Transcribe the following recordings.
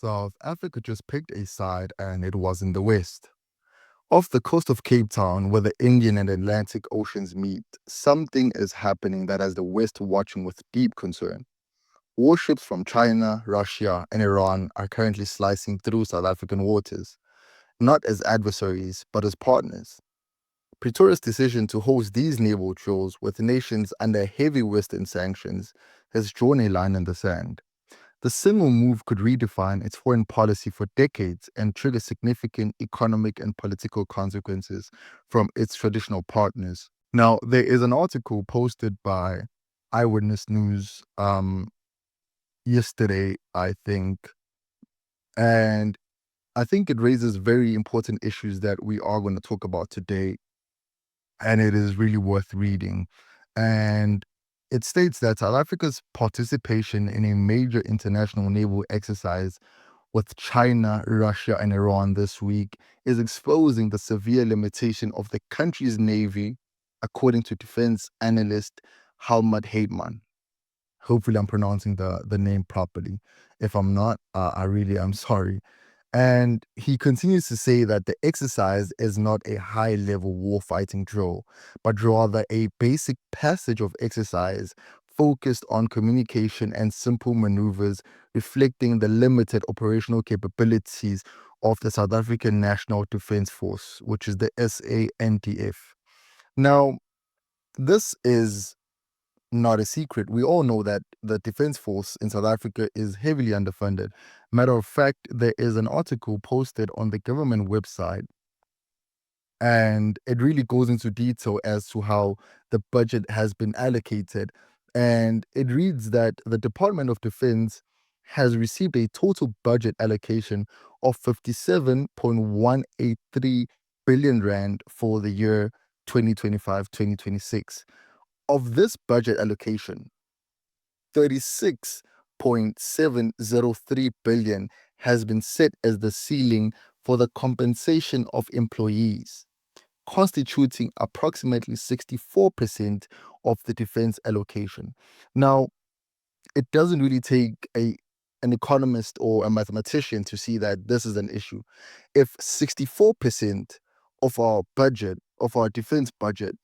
South Africa just picked a side and it was in the West. Off the coast of Cape Town, where the Indian and Atlantic Oceans meet, something is happening that has the West watching with deep concern. Warships from China, Russia, and Iran are currently slicing through South African waters, not as adversaries, but as partners. Pretoria's decision to host these naval drills with nations under heavy Western sanctions has drawn a line in the sand. The single move could redefine its foreign policy for decades and trigger significant economic and political consequences from its traditional partners. Now, there is an article posted by Eyewitness News yesterday, I think, and I think it raises very important issues that we are going to talk about today, and it is really worth reading. And it states that South Africa's participation in a major international naval exercise with China, Russia, and Iran this week is exposing the severe limitation of the country's navy, according to defense analyst Helmut Heidman. Hopefully, I'm pronouncing the name properly. If I'm not, I really am sorry. And he continues to say that the exercise is not a high level warfighting drill, but rather a basic passage of exercise focused on communication and simple maneuvers, reflecting the limited operational capabilities of the South African National Defence Force, which is the SANDF. Now, this is not a secret. We all know that the defense force in South Africa is heavily underfunded. Matter of fact, there is an article posted on the government website, and it really goes into detail as to how the budget has been allocated. And it reads that the Department of Defense has received a total budget allocation of 57.183 billion rand for the year 2025-2026. Of this budget allocation, 36.703 billion has been set as the ceiling for the compensation of employees, constituting approximately 64% of the defense allocation. Now, it doesn't really take an economist or a mathematician to see that this is an issue. If 64% of our budget, of our defense budget,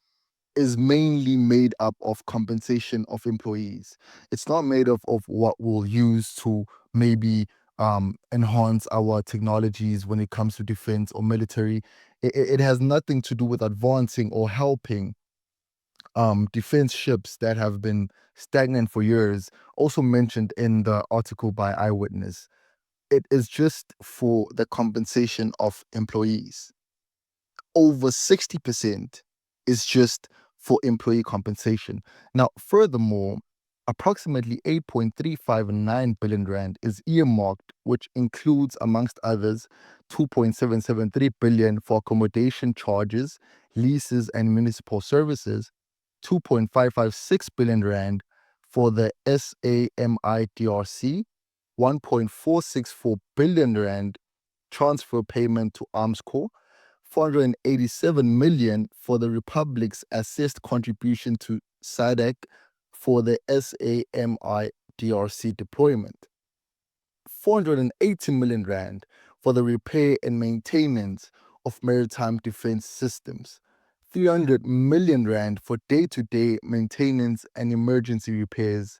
is mainly made up of compensation of employees. It's not made of what we'll use to maybe enhance our technologies when it comes to defense or military. It has nothing to do with advancing or helping defense ships that have been stagnant for years, also mentioned in the article by Eyewitness. It is just for the compensation of employees. Over 60% is just for employee compensation. Now, furthermore, approximately 8.359 billion rand is earmarked, which includes, amongst others, 2.773 billion for accommodation charges, leases, and municipal services, 2.556 billion rand for the SAMIDRC, 1.464 billion rand transfer payment to Arms Corps, 487 million for the Republic's assessed contribution to SADC for the SAMIDRC deployment, 480 million rand for the repair and maintenance of maritime defense systems, 300 million rand for day-to-day maintenance and emergency repairs,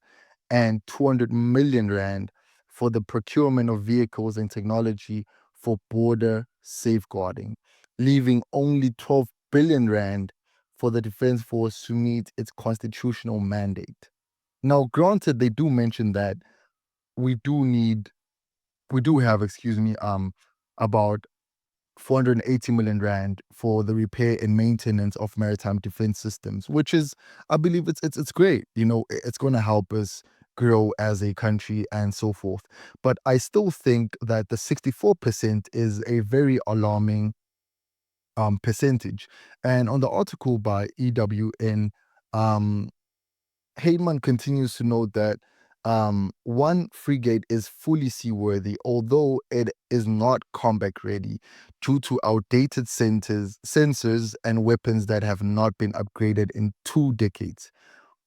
and 200 million rand for the procurement of vehicles and technology for border safeguarding, leaving only 12 billion rand for the defense force to meet its constitutional mandate. Now, granted, they do mention that we do have, about 480 million rand for the repair and maintenance of maritime defense systems, which is, I believe, it's great. It's going to help us grow as a country and so forth. But I still think that the 64% is a very alarming percentage. And on the article by EWN, Heyman continues to note that one frigate is fully seaworthy, although it is not combat ready due to outdated sensors and weapons that have not been upgraded in 2 decades.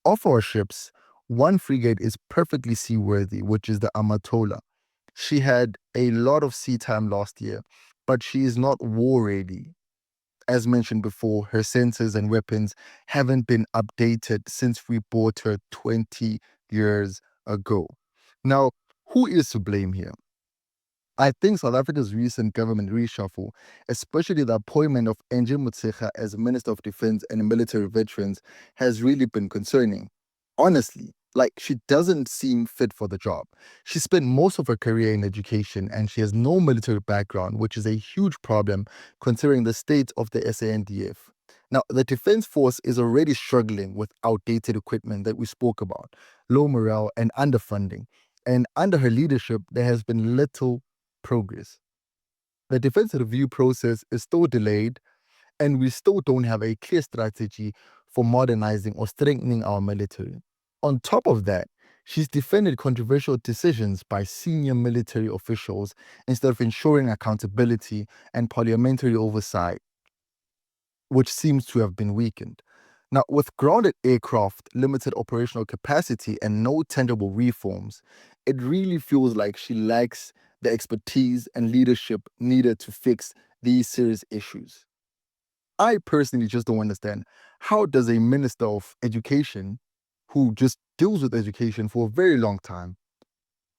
Of our ships, one frigate is perfectly seaworthy, which is the Amatola. She had a lot of sea time last year, but she is not war ready. As mentioned before, her sensors and weapons haven't been updated since we bought her 20 years ago. Now, who is to blame here? I think South Africa's recent government reshuffle, especially the appointment of Angie Motshekga as Minister of Defense and Military Veterans, has really been concerning. Honestly, like she doesn't seem fit for the job. She spent most of her career in education and she has no military background, which is a huge problem considering the state of the SANDF. Now, the Defense Force is already struggling with outdated equipment that we spoke about, low morale, and underfunding. And under her leadership, there has been little progress. The defense review process is still delayed, and we still don't have a clear strategy for modernizing or strengthening our military. On top of that, she's defended controversial decisions by senior military officials instead of ensuring accountability and parliamentary oversight, which seems to have been weakened. Now, with grounded aircraft, limited operational capacity, and no tangible reforms, it really feels like she lacks the expertise and leadership needed to fix these serious issues. I personally just don't understand, how does a minister of education who just deals with education for a very long time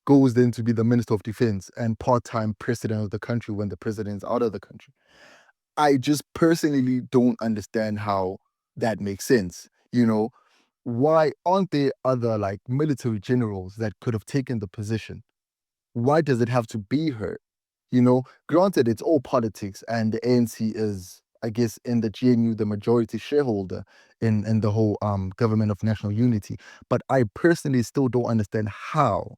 goes then to be the minister of defense and part-time president of the country when the president is out of the country? I just personally don't understand how that makes sense. Why aren't there other like military generals that could have taken the position? Why does it have to be her? Granted, it's all politics, and the ANC is, I guess, in the GNU, the majority shareholder in the whole government of national unity. But I personally still don't understand how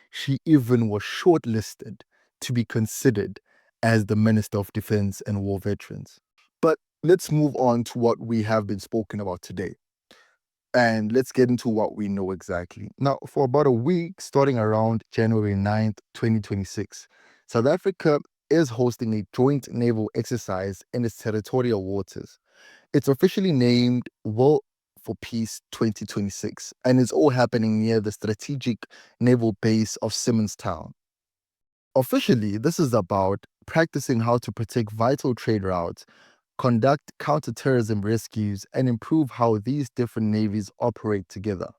she even was shortlisted to be considered as the Minister of Defense and War Veterans. But let's move on to what we have been spoken about today. And let's get into what we know exactly. Now, for about a week, starting around January 9th, 2026, South Africa is hosting a joint naval exercise in its territorial waters. It's officially named War for Peace 2026, and it's all happening near the strategic naval base of Simonstown. Officially, this is about practicing how to protect vital trade routes, conduct counterterrorism rescues, and improve how these different navies operate together.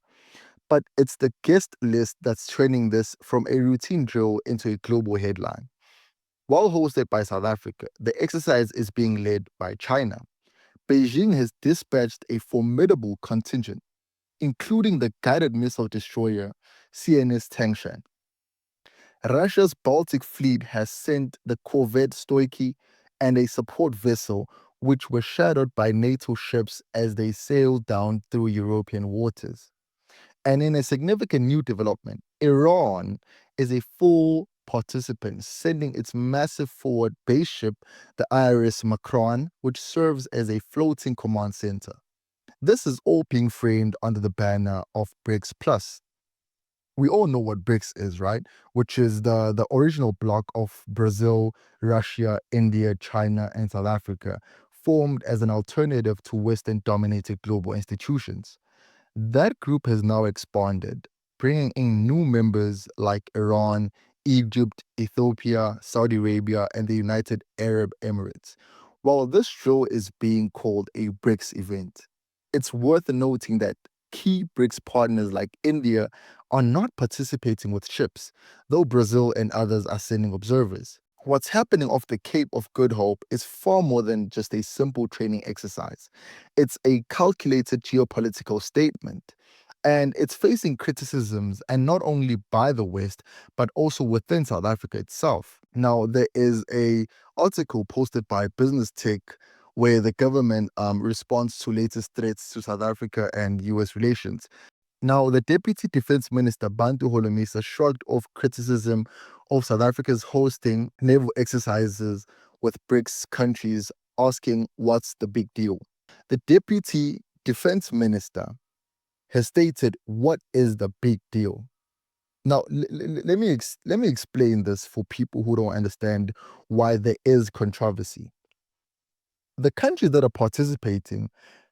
But it's the guest list that's turning this from a routine drill into a global headline. While hosted by South Africa, the exercise is being led by China. Beijing has dispatched a formidable contingent, including the guided missile destroyer CNS Tangshan. Russia's Baltic Fleet has sent the corvette Stoiky and a support vessel, which were shadowed by NATO ships as they sailed down through European waters. And in a significant new development, Iran is a full participant, sending its massive forward base ship, the IRS Macron, which serves as a floating command center. This is all being framed under the banner of BRICS Plus. We all know what BRICS is, right? Which is the original bloc of Brazil, Russia, India, China, and South Africa, formed as an alternative to Western dominated global institutions. That group has now expanded, bringing in new members like Iran, Egypt, Ethiopia, Saudi Arabia, and the United Arab Emirates. While this show is being called a BRICS event, it's worth noting that key BRICS partners like India are not participating with ships, though Brazil and others are sending observers. What's happening off the Cape of Good Hope is far more than just a simple training exercise. It's a calculated geopolitical statement. And it's facing criticisms, and not only by the West, but also within South Africa itself. Now, there is a article posted by Business Tech where the government responds to latest threats to South Africa and US relations. Now, the Deputy Defense Minister, Bantu Holomisa, shrugged off criticism of South Africa's hosting naval exercises with BRICS countries, asking what's the big deal. The Deputy Defense Minister has stated, what is the big deal? Now, let me explain this for people who don't understand why there is controversy. The countries that are participating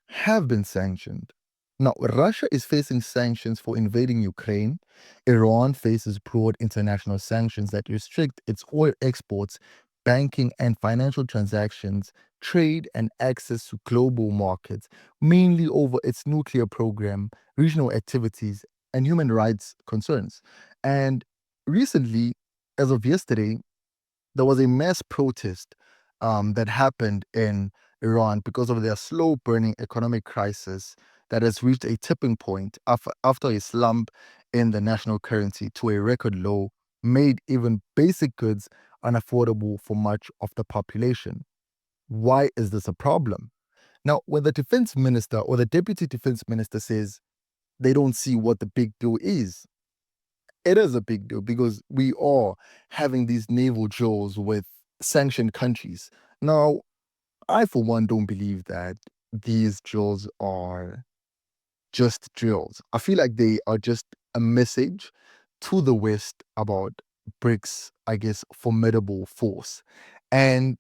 have been sanctioned. Now, Russia is facing sanctions for invading Ukraine. Iran faces broad international sanctions that restrict its oil exports, banking and financial transactions, trade, and access to global markets, mainly over its nuclear program, regional activities, and human rights concerns. And recently, as of yesterday, there was a mass protest that happened in Iran because of their slow burning economic crisis that has reached a tipping point after a slump in the national currency to a record low, made even basic goods unaffordable for much of the population. Why is this a problem? Now, when the defense minister or the deputy defense minister says they don't see what the big deal is, it is a big deal because we are having these naval drills with sanctioned countries. Now, I, for one, don't believe that these drills are just drills. I feel like they are just a message to the West about BRICS, I guess, formidable force. And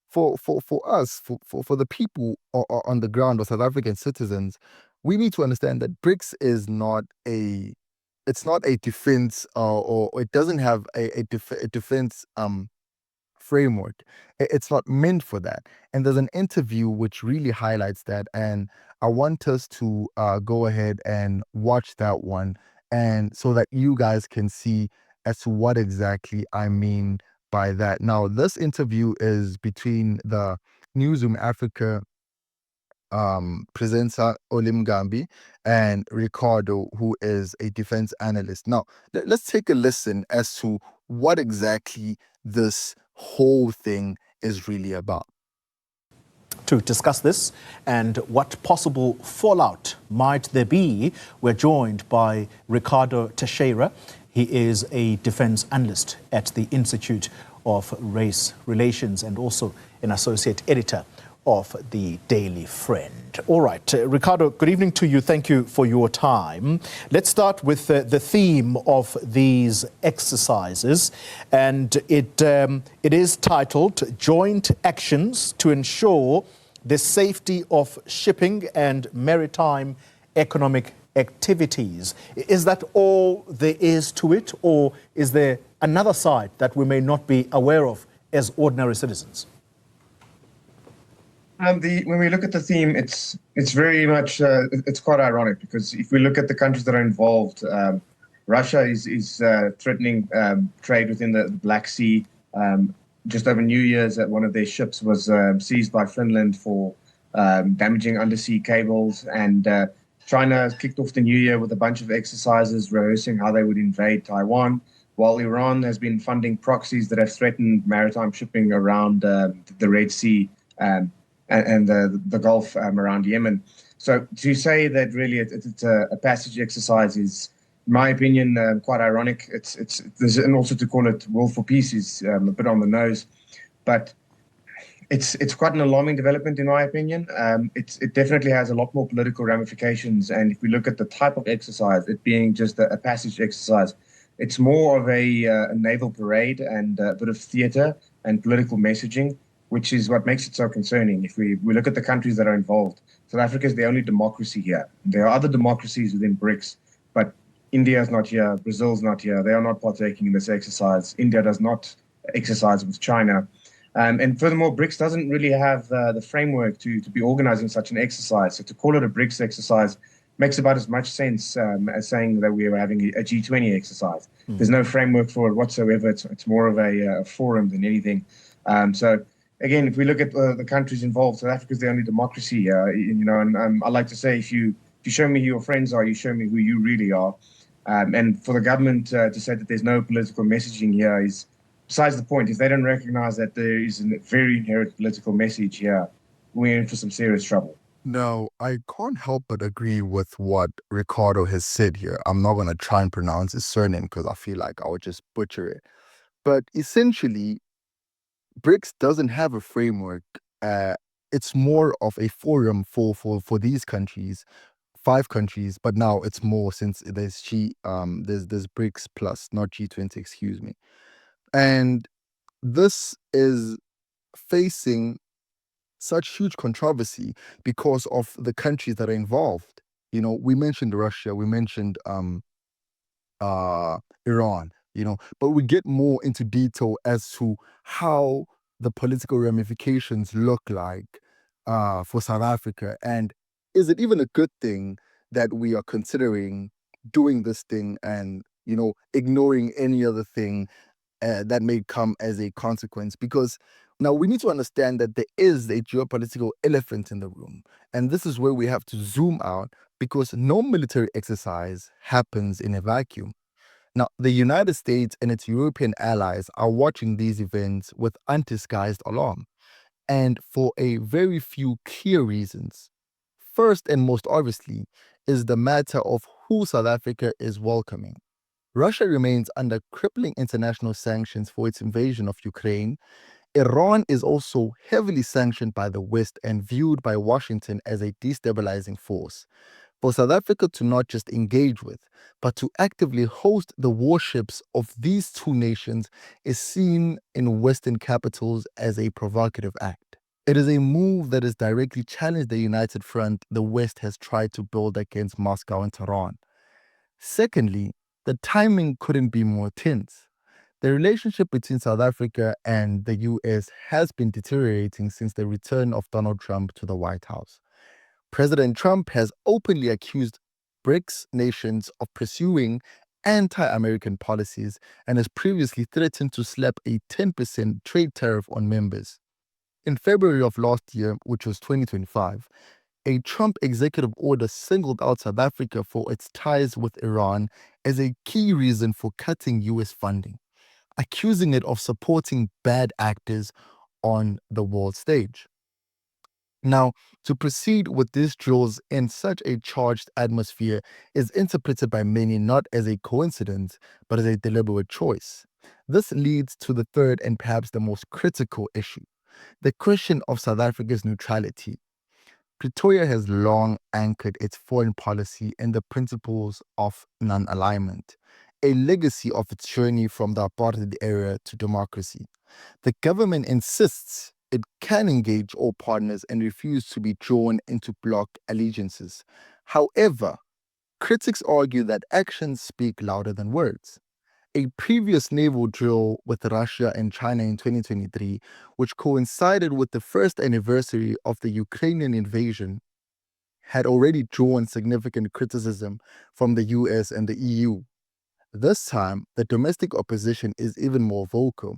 for us, for the people on the ground or South African citizens, we need to understand that BRICS is not a it's not a defense or it doesn't have a defense framework. It's not meant for that. And there's an interview which really highlights that. And I want us to go ahead and watch that one, and so that you guys can see as to what exactly I mean by that. Now, this interview is between the Newsroom Africa presenter Olim Gambi and Ricardo, who is a defense analyst. Now, let's take a listen as to what exactly this whole thing is really about. To discuss this and what possible fallout might there be, we're joined by Ricardo Teixeira. He is a defense analyst at the Institute of Race Relations and also an associate editor of the Daily Friend. All right, Ricardo, good evening to you. Thank you for your time. Let's start with the theme of these exercises, and it is titled Joint Actions to Ensure the Safety of Shipping and Maritime Economic Activities. Is that all there is to it, or is there another side that we may not be aware of as ordinary citizens? When we look at the theme, it's very much it's quite ironic, because if we look at the countries that are involved, Russia is threatening trade within the Black Sea. Just over New Year's, that one of their ships was seized by Finland for damaging undersea cables, and China kicked off the new year with a bunch of exercises rehearsing how they would invade Taiwan, while Iran has been funding proxies that have threatened maritime shipping around the Red Sea. And the Gulf around Yemen. So to say that really it's a passage exercise is, in my opinion, quite ironic. And also to call it War for Peace is a bit on the nose, but it's quite an alarming development in my opinion. It definitely has a lot more political ramifications, and if we look at the type of exercise, it being just a passage exercise, it's more of a naval parade and a bit of theater and political messaging, which is what makes it so concerning. If we look at the countries that are involved, South Africa is the only democracy here. There are other democracies within BRICS, but India is not here, Brazil's not here. They are not partaking in this exercise. India does not exercise with China. And furthermore, BRICS doesn't really have the framework to be organizing such an exercise. So to call it a BRICS exercise makes about as much sense as saying that we are having a G20 exercise. There's no framework for it whatsoever. It's more of a forum than anything. So again, if we look at the countries involved, South Africa is the only democracy here, and I like to say, if you show me who your friends are, you show me who you really are. And for the government to say that there's no political messaging here is besides the point. If they don't recognize that there is a very inherent political message here, we're in for some serious trouble. No, I can't help but agree with what Ricardo has said here. I'm not going to try and pronounce his surname because I feel like I would just butcher it. But essentially, BRICS doesn't have a framework. It's more of a forum for these countries, 5 countries, but now it's more since there's BRICS plus, not G20, excuse me. And this is facing such huge controversy because of the countries that are involved. We mentioned Russia, we mentioned uh, Iran, but we get more into detail as to how the political ramifications look like for South Africa. And is it even a good thing that we are considering doing this thing and, ignoring any other thing that may come as a consequence? Because now we need to understand that there is a geopolitical elephant in the room. And this is where we have to zoom out because no military exercise happens in a vacuum. Now, the United States and its European allies are watching these events with undisguised alarm, and for a very few clear reasons. First and most obviously is the matter of who South Africa is welcoming. Russia remains under crippling international sanctions for its invasion of Ukraine. Iran is also heavily sanctioned by the West and viewed by Washington as a destabilizing force. For South Africa to not just engage with, but to actively host the warships of these two nations is seen in Western capitals as a provocative act. It is a move that has directly challenged the united front the West has tried to build against Moscow and Tehran. Secondly, the timing couldn't be more tense. The relationship between South Africa and the US has been deteriorating since the return of Donald Trump to the White House. President Trump has openly accused BRICS nations of pursuing anti American policies and has previously threatened to slap a 10% trade tariff on members. In February of last year, which was 2025, a Trump executive order singled out South Africa for its ties with Iran as a key reason for cutting US funding, accusing it of supporting bad actors on the world stage. Now, to proceed with these drills in such a charged atmosphere is interpreted by many not as a coincidence, but as a deliberate choice. This leads to the third and perhaps the most critical issue, the question of South Africa's neutrality. Pretoria has long anchored its foreign policy in the principles of non alignment, a legacy of its journey from the apartheid era to democracy. The government insists it can engage all partners and refuse to be drawn into bloc allegiances. However, critics argue that actions speak louder than words. A previous naval drill with Russia and China in 2023, which coincided with the first anniversary of the Ukrainian invasion, had already drawn significant criticism from the US and the EU. This time, the domestic opposition is even more vocal.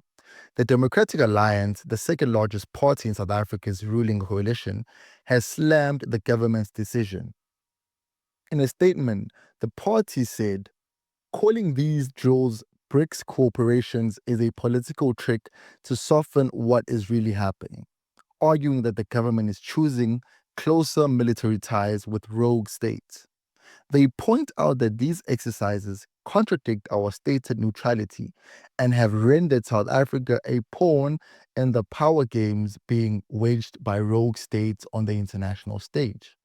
The Democratic Alliance, the second largest party in South Africa's ruling coalition, has slammed the government's decision. In a statement, the party said, calling these drills BRICS corporations is a political trick to soften what is really happening, arguing that the government is choosing closer military ties with rogue states. They point out that these exercises contradict our stated neutrality and have rendered South Africa a pawn in the power games being waged by rogue states on the international stage.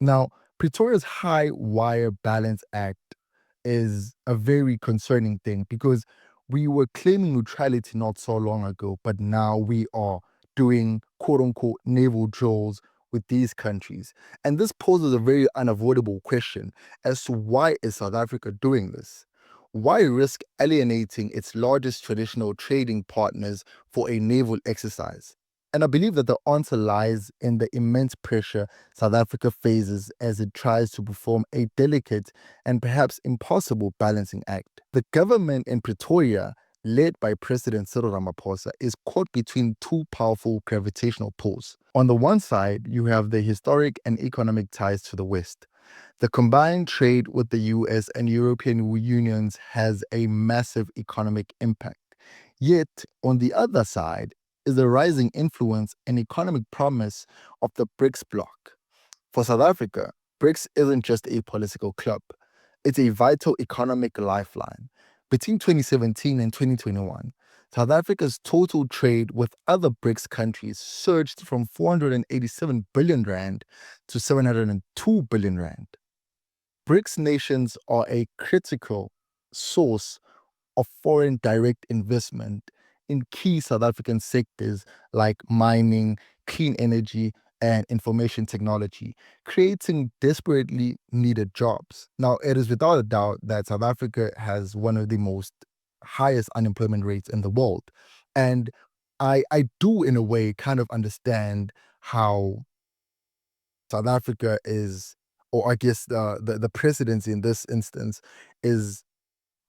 Now, Pretoria's High Wire Balance Act is a very concerning thing because we were claiming neutrality not so long ago, but now we are doing quote unquote naval drills with these countries. And this poses a very unavoidable question as to why is South Africa doing this? Why risk alienating its largest traditional trading partners for a naval exercise? And I believe that the answer lies in the immense pressure South Africa faces as it tries to perform a delicate and perhaps impossible balancing act. The government in Pretoria, led by President Cyril Ramaphosa, is caught between two powerful gravitational pulls. On the one side, you have the historic and economic ties to the West. The combined trade with the US and European unions has a massive economic impact. Yet, on the other side, is the rising influence and economic promise of the BRICS bloc. For South Africa, BRICS isn't just a political club, it's a vital economic lifeline. Between 2017 and 2021, South Africa's total trade with other BRICS countries surged from 487 billion rand to 702 billion rand. BRICS nations are a critical source of foreign direct investment in key South African sectors like mining, clean energy, and information technology, creating desperately needed jobs. Now, it is without a doubt that South Africa has one of the most highest unemployment rates in the world. And I do, in a way, kind of understand how South Africa is, or I guess the presidency in this instance is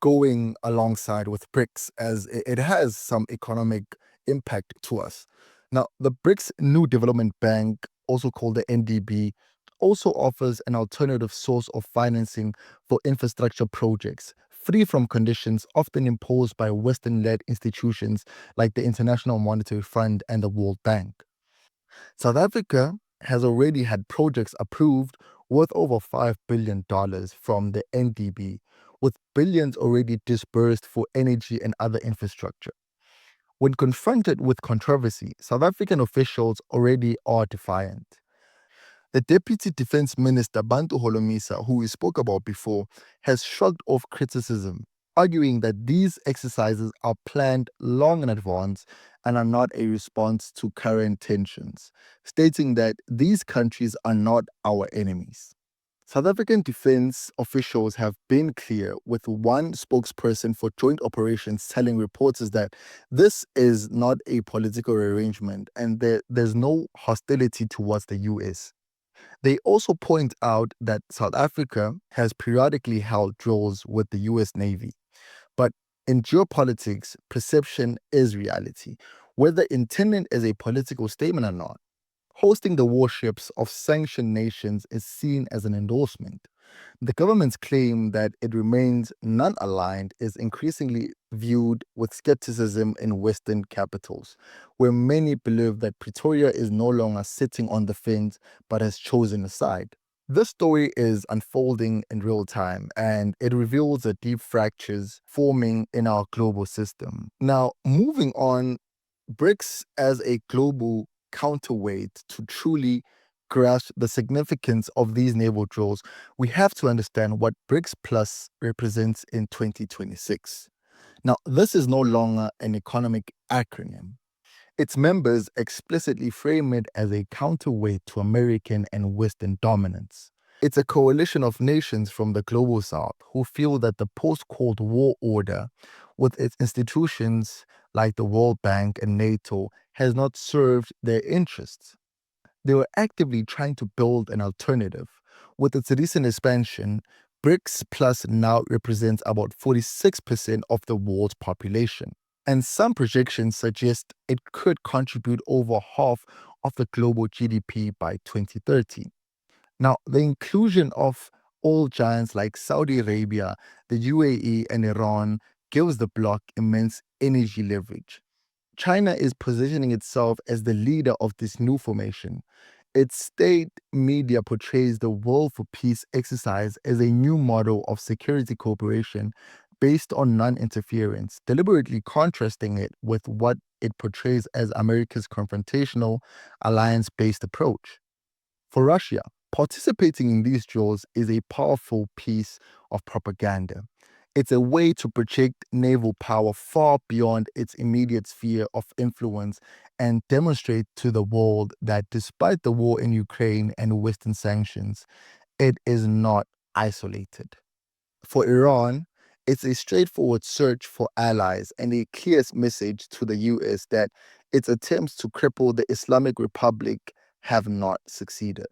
going alongside with BRICS as it has some economic impact to us. Now, the BRICS New Development Bank, also called the NDB, also offers an alternative source of financing for infrastructure projects, free from conditions often imposed by Western led institutions like the International Monetary Fund and the World Bank. South Africa has already had projects approved worth over $5 billion from the NDB, with billions already disbursed for energy and other infrastructure. When confronted with controversy, South African officials already are defiant. The Deputy Defense Minister, Bantu Holomisa, who we spoke about before, has shrugged off criticism, arguing that these exercises are planned long in advance and are not a response to current tensions, stating that these countries are not our enemies. South African defense officials have been clear, with one spokesperson for joint operations telling reporters that this is not a political arrangement and there's no hostility towards the US. They also point out that South Africa has periodically held drills with the US Navy. But in geopolitics, perception is reality. Whether intended as a political statement or not, hosting the warships of sanctioned nations is seen as an endorsement. The government's claim that it remains non aligned is increasingly viewed with skepticism in Western capitals, where many believe that Pretoria is no longer sitting on the fence but has chosen a side. This story is unfolding in real time and it reveals the deep fractures forming in our global system. Now, moving on, BRICS as a global counterweight to truly grasp the significance of these naval drills, we have to understand what BRICS Plus represents in 2026. Now, this is no longer an economic acronym. Its members explicitly frame it as a counterweight to American and Western dominance. It's a coalition of nations from the global south who feel that the post Cold War order, with its institutions like the World Bank and NATO, has not served their interests. They were actively trying to build an alternative. With its recent expansion, BRICS Plus now represents about 46% of the world's population. And some projections suggest it could contribute over half of the global GDP by 2030. Now, the inclusion of oil giants like Saudi Arabia, the UAE, and Iran gives the bloc immense energy leverage. China is positioning itself as the leader of this new formation. Its state media portrays the World for Peace exercise as a new model of security cooperation based on non interference, deliberately contrasting it with what it portrays as America's confrontational, alliance based approach. For Russia, participating in these drills is a powerful piece of propaganda. It's a way to project naval power far beyond its immediate sphere of influence and demonstrate to the world that despite the war in Ukraine and Western sanctions, it is not isolated. For Iran, it's a straightforward search for allies and a clear message to the US that its attempts to cripple the Islamic Republic have not succeeded.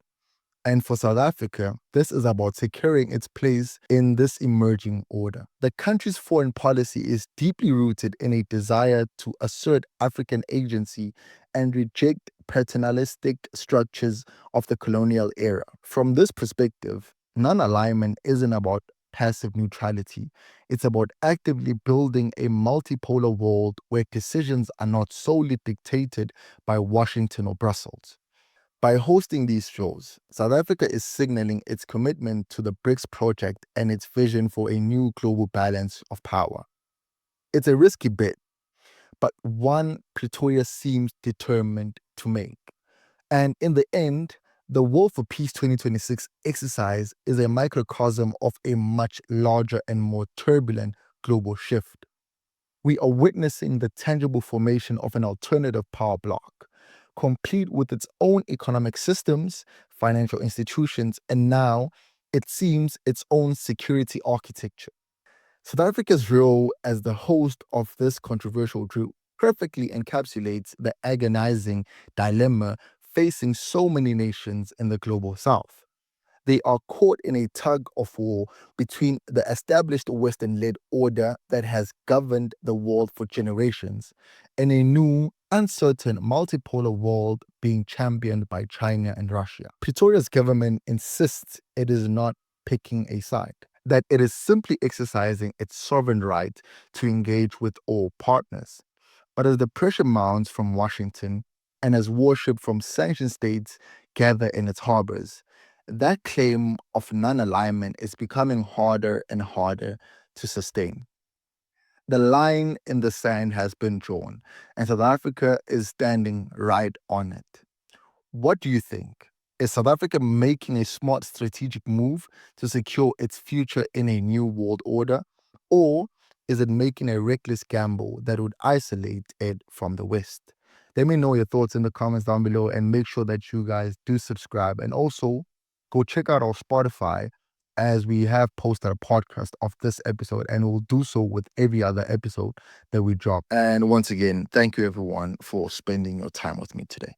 And for South Africa, this is about securing its place in this emerging order. The country's foreign policy is deeply rooted in a desire to assert African agency and reject paternalistic structures of the colonial era. From this perspective, non alignment isn't about passive neutrality. It's about actively building a multipolar world where decisions are not solely dictated by Washington or Brussels. By hosting these shows, South Africa is signaling its commitment to the BRICS project and its vision for a new global balance of power. It's a risky bet, but one Pretoria seems determined to make. And in the end, the War for Peace 2026 exercise is a microcosm of a much larger and more turbulent global shift. We are witnessing the tangible formation of an alternative power bloc, complete with its own economic systems, financial institutions, and now it seems its own security architecture. South Africa's role as the host of this controversial group perfectly encapsulates the agonizing dilemma facing so many nations in the global south. They are caught in a tug of war between the established Western led order that has governed the world for generations and a new, uncertain multipolar world being championed by China and Russia. Pretoria's government insists it is not picking a side, that it is simply exercising its sovereign right to engage with all partners. But as the pressure mounts from Washington and as warship from sanctioned states gather in its harbors, that claim of non alignment is becoming harder and harder to sustain. The line in the sand has been drawn, and South Africa is standing right on it. What do you think? Is South Africa making a smart strategic move to secure its future in a new world order? Or is it making a reckless gamble that would isolate it from the West? Let me know your thoughts in the comments down below and make sure that you guys do subscribe and also go check out our Spotify as we have posted a podcast of this episode and we'll do so with every other episode that we drop. And once again, thank you everyone for spending your time with me today.